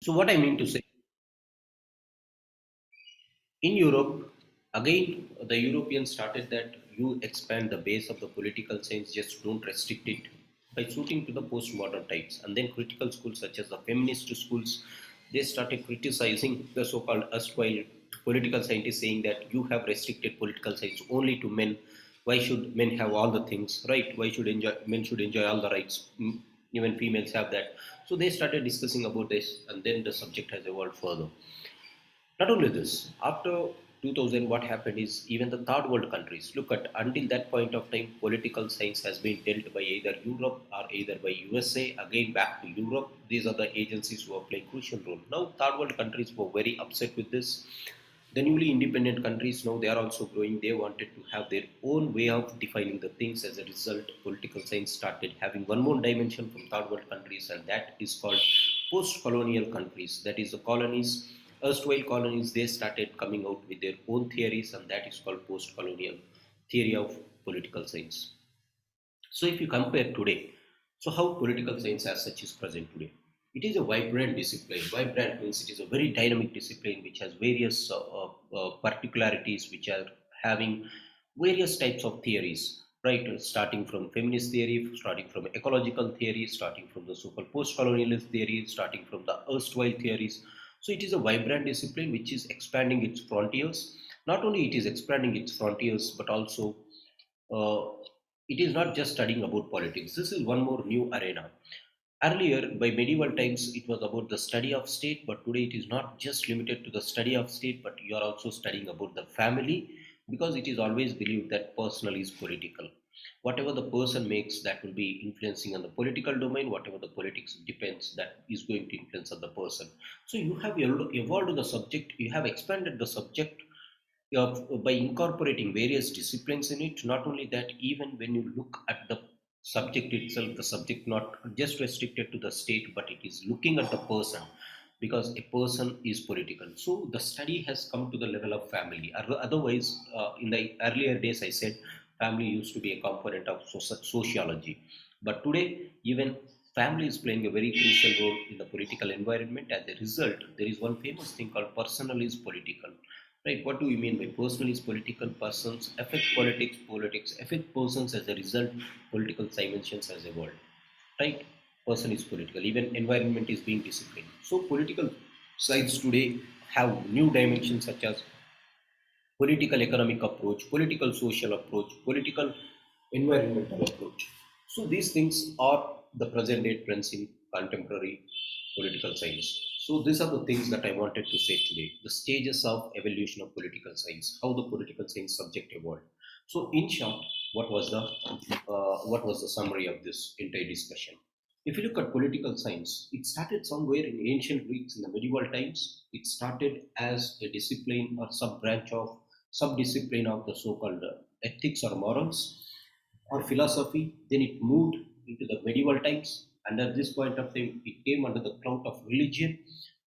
So what I mean to say, in Europe, again, the Europeans started that you expand the base of the political science, just don't restrict it by suiting to the postmodern types. And then critical schools such as the feminist schools, they started criticizing the so-called erstwhile political scientists, saying that you have restricted political science only to men. Why should men have all the things, right? Why should men should enjoy all the rights? Even females have that. So they started discussing about this, and then the subject has evolved further. Not only this, after 2000, what happened is even the third world countries, look at until that point of time, political science has been dealt by either Europe or either by USA, again back to Europe. These are the agencies who are playing crucial role. Now, third world countries were very upset with this. The newly independent countries, now they are also growing. They wanted to have their own way of defining the things. As a result, political science started having one more dimension from third world countries, and that is called post-colonial countries. That is the colonies, erstwhile colonies, they started coming out with their own theories, and that is called post-colonial theory of political science. So if you compare today, so how political science as such is present today? It is a vibrant discipline. Vibrant means it is a very dynamic discipline which has various particularities, which are having various types of theories, right? Starting from feminist theory, starting from ecological theory, starting from the so-called post-colonialist theory, starting from the erstwhile theories. So it is a vibrant discipline which is expanding its frontiers. Not only it is expanding its frontiers, but also uh, it is not just studying about politics. This is one more new arena. Earlier, by medieval times, it was about the study of state, but today it is not just limited to the study of state, but you are also studying about the family, because it is always believed that personal is political. Whatever the person makes, that will be influencing on the political domain. Whatever the politics depends, that is going to influence on the person. So you have evolved the subject, you have expanded the subject by incorporating various disciplines in it. Not only that, even when you look at the subject itself, the subject not just restricted to the state, but it is looking at the person, because a person is political. So the study has come to the level of family. Otherwise, in the earlier days, I said family used to be a component of sociology, but today even family is playing a very crucial role in the political environment. As a result, there is one famous thing called personal is political. Right? What do we mean by personal is political? Persons affect politics, politics affect persons. As a result, political dimensions has evolved. Right? Person is political. Even environment is being disciplined. So political science today have new dimensions such as political economic approach, political social approach, political environmental approach. So these things are the present day trends in contemporary political science. So these are the things that I wanted to say today. The stages of evolution of political science, how the political science subject evolved. So in short, what was the summary of this entire discussion? If you look at political science, it started somewhere in ancient Greeks in the medieval times. It started as a discipline or sub branch of sub-discipline of the so-called ethics or morals or philosophy. Then it moved into the medieval times, and at this point of time, it came under the cloud of religion,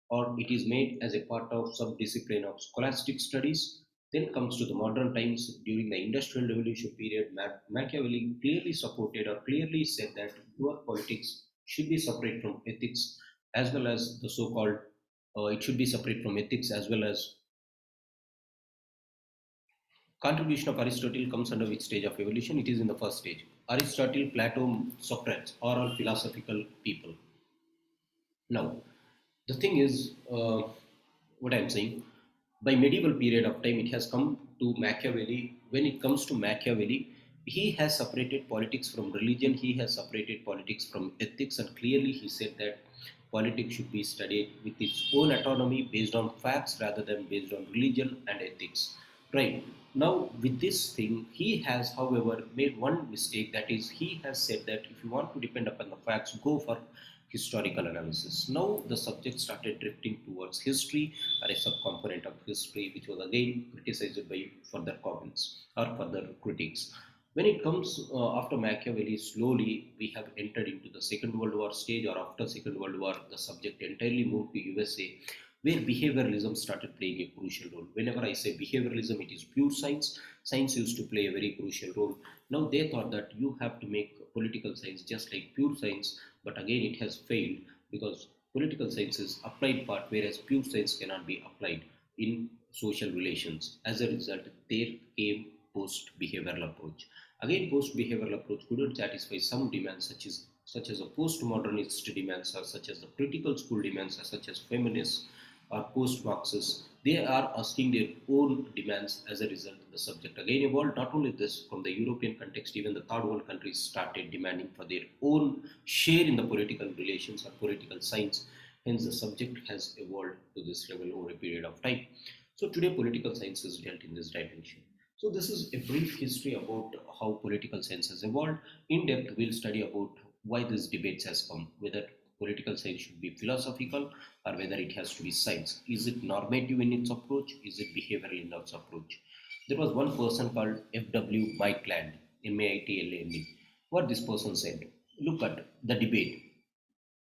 or it is made as a part of sub-discipline of scholastic studies. Then comes to the modern times during the Industrial Revolution period. Machiavelli clearly supported or clearly said that your politics should be separate from ethics, as well as the so-called it should be separate from ethics as well as contribution of Aristotle comes under which stage of evolution? It is in the first stage. Aristotle, Plato, Socrates are all philosophical people. Now, the thing is, what I'm saying, by medieval period of time, it has come to Machiavelli. When it comes to Machiavelli, he has separated politics from religion, he has separated politics from ethics, and clearly he said that politics should be studied with its own autonomy based on facts rather than based on religion and ethics. Right. Now, with this thing, he has, however, made one mistake, that is, he has said that if you want to depend upon the facts, go for historical analysis. Now, the subject started drifting towards history or a subcomponent of history, which was again criticized by further comments or further critics. When it comes after Machiavelli, slowly we have entered into the Second World War stage, or after Second World War, the subject entirely moved to USA, where behavioralism started playing a crucial role. Whenever I say behavioralism, it is pure science. Science used to play a very crucial role. Now they thought that you have to make political science just like pure science, but again it has failed, because Political science is applied part, whereas pure science cannot be applied in social relations. As a result, there came post-behavioral approach. Again, post-behavioral approach couldn't satisfy some demands such as a post-modernist demands, or such as the critical school demands, or such as feminists or post-Marxists. They are asking their own demands. As a result, the subject again evolved. Not only this, from the European context, even the third world countries started demanding for their own share in the political relations or political science. Hence, the subject has evolved to this level over a period of time. So today, political science is dealt in this dimension. So this is a brief history about how political science has evolved. In depth, we'll study about why this debate has come, whether political science should be philosophical or whether it has to be science. Is it normative in its approach? Is it behavioral in its approach? There was one person called F.W. Maitland, Maitland. What this person said, look at the debate.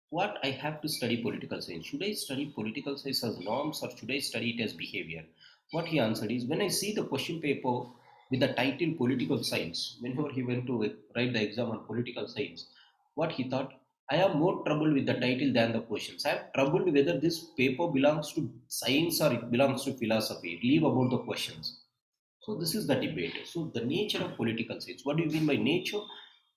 What I have to study political science? Should I study political science as norms or should I study it as behavior? What he answered is, when I see the question paper with the title political science, whenever he went to write the exam on political science, what he thought, I am more troubled with the title than the questions. I am troubled whether this paper belongs to science or it belongs to philosophy. Leave about the questions. So this is the debate. So the nature of political science. What do you mean by nature?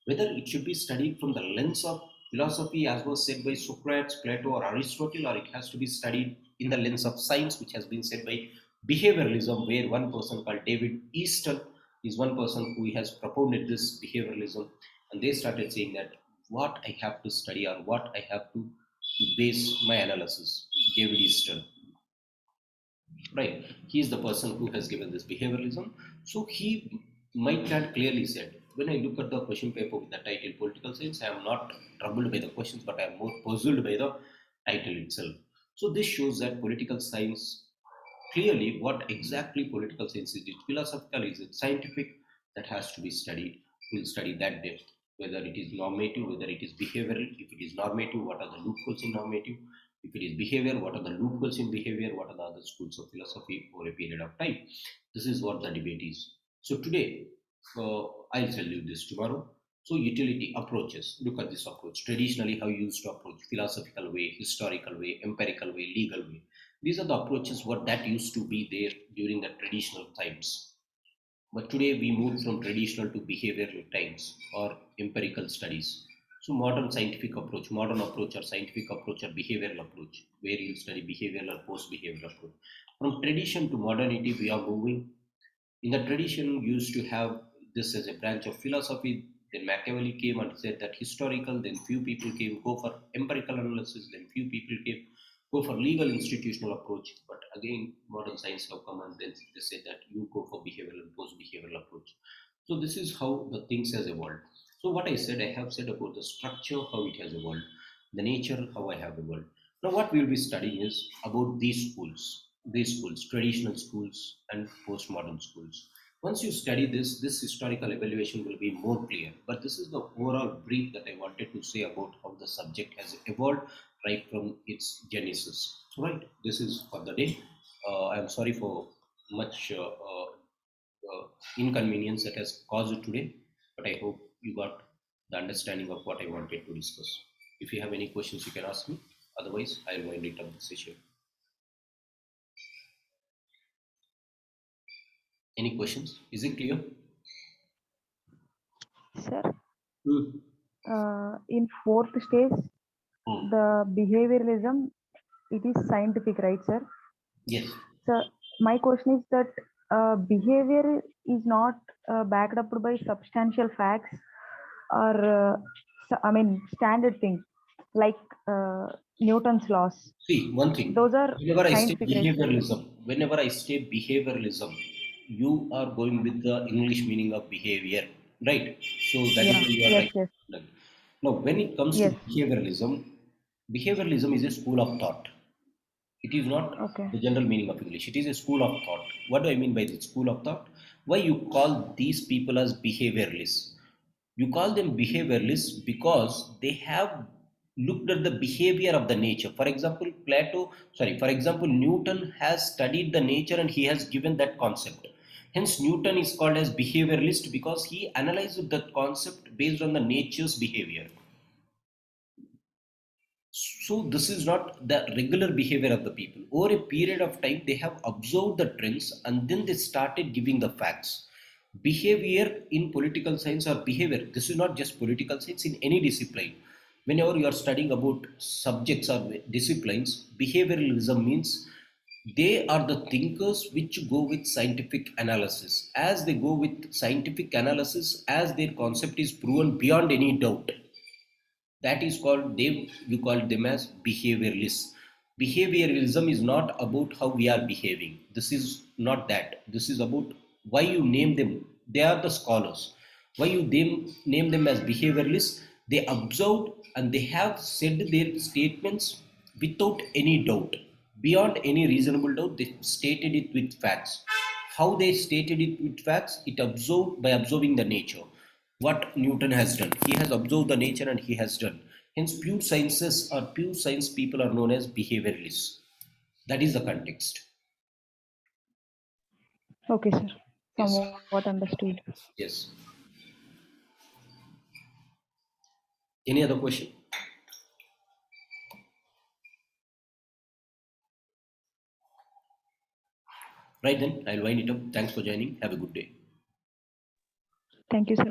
Whether it should be studied from the lens of philosophy, as was said by Socrates, Plato, or Aristotle, or it has to be studied in the lens of science, which has been said by behavioralism, where one person called David Easton is one person who has propounded this behavioralism, and they started saying that what I have to study or what I have to base my analysis. David Easton, right? He is the person who has given this behavioralism. So he might have clearly said, when I look at the question paper with the title political science, I am not troubled by the questions, but I am more puzzled by the title itself. So this shows that political science, clearly what exactly political science is. It philosophical, is it scientific? That has to be studied. We'll study that depth, whether it is normative, whether it is behavioral. If it is normative, what are the loopholes in normative? If it is behavior, what are the loopholes in behavior? What are the other schools of philosophy over a period of time? This is what the debate is. So today, I'll tell you this tomorrow. So utility approaches. Look at this approach. Traditionally, how you used to approach: philosophical way, historical way, empirical way, legal way. These are the approaches what that used to be there during the traditional times. But today we moved from traditional to behavioral times or empirical studies. So modern approach or scientific approach or behavioral approach, where you study behavioral or post-behavioral approach. From tradition to modernity, we are moving. In the tradition, used to have this as a branch of philosophy. Then Machiavelli came and said that historical. Then few people came go for empirical analysis. Then few people came go for legal institutional approach. But again, modern science have come and then they say that you go for behavioral and post-behavioral approach. So this is how the things has evolved. So what I said, I have said about the structure, how it has evolved, the nature, how I have evolved. Now what we will be studying is about these schools, traditional schools and postmodern schools. Once you study this historical evaluation will be more clear. But this is the overall brief that I wanted to say about how the subject has evolved right from its genesis. Right, this is for the day. I am sorry for much inconvenience that has caused today, but I hope you got the understanding of what I wanted to discuss. If you have any questions, you can ask me. Otherwise, I'll wind it up the session. Any questions? Is it clear? Sir, Hmm. in fourth stage, Hmm. the behavioralism, it is scientific, right, sir? Yes. So my question is that behavior is not backed up by substantial facts or I mean standard things like Newton's laws. See, one thing. Those are Whenever I say scientific, right, sir? behavioralism, you are going with the English meaning of behavior, right? So that is Yeah. why you are Yes. right. Yes. Now, when it comes to Yes. behavioralism is a school of thought. It is not Okay. the general meaning of English. It is a school of thought. What do I mean by the school of thought? Why you call these people as behavioralists? You call them behavioralists because they have looked at the behavior of the nature. For example, Newton has studied the nature and he has given that concept. Hence, Newton is called as behavioralist because he analyzed that concept based on the nature's behavior. So this is not the regular behavior of the people. Over a period of time, they have observed the trends and then they started giving the facts. Behavior in political science or behavior, this is not just political science, in any discipline. Whenever you are studying about subjects or disciplines, behavioralism means they are the thinkers which go with scientific analysis. As they go with scientific analysis, as their concept is proven beyond any doubt, that is called, they you call them as behavioralists. Behavioralism is not about how we are behaving. This is not that. This is about why you name them. They are the scholars. Why you name them as behavioralists? They observed and they have said their statements without any doubt, beyond any reasonable doubt. They stated it with facts. How they stated it with facts? It observed by observing the nature. What Newton has done. He has observed the nature and he has done. Hence, pure sciences or pure science people are known as behavioralists. That is the context. Okay, sir. Yes. Somewhat understood. Yes. Any other question? Right then, I'll wind it up. Thanks for joining. Have a good day. Thank you, sir.